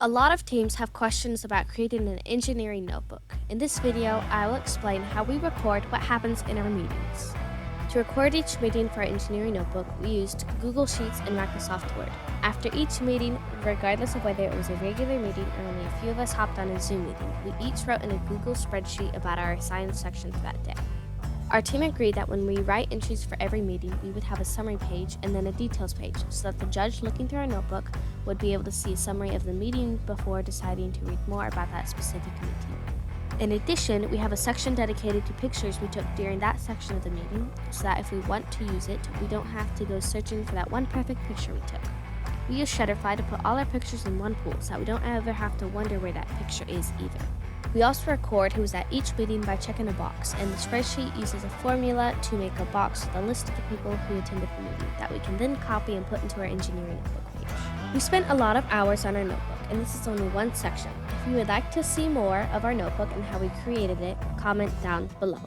A lot of teams have questions about creating an engineering notebook. In this video, I will explain how we record what happens in our meetings. To record each meeting for our engineering notebook, we used Google Sheets and Microsoft Word. After each meeting, regardless of whether it was a regular meeting or only a few of us hopped on a Zoom meeting, we each wrote in a Google spreadsheet about our assigned section for that day. Our team agreed that when we write entries for every meeting, we would have a summary page and then a details page so that the judge looking through our notebook would be able to see a summary of the meeting before deciding to read more about that specific meeting. In addition, we have a section dedicated to pictures we took during that section of the meeting so that if we want to use it, we don't have to go searching for that one perfect picture we took. We use Shutterfly to put all our pictures in one pool so that we don't ever have to wonder where that picture is either. We also record who was at each meeting by checking a box, and the spreadsheet uses a formula to make a box with a list of the people who attended the meeting that we can then copy and put into our engineering notebook page. We spent a lot of hours on our notebook, and this is only one section. If you would like to see more of our notebook and how we created it, comment down below.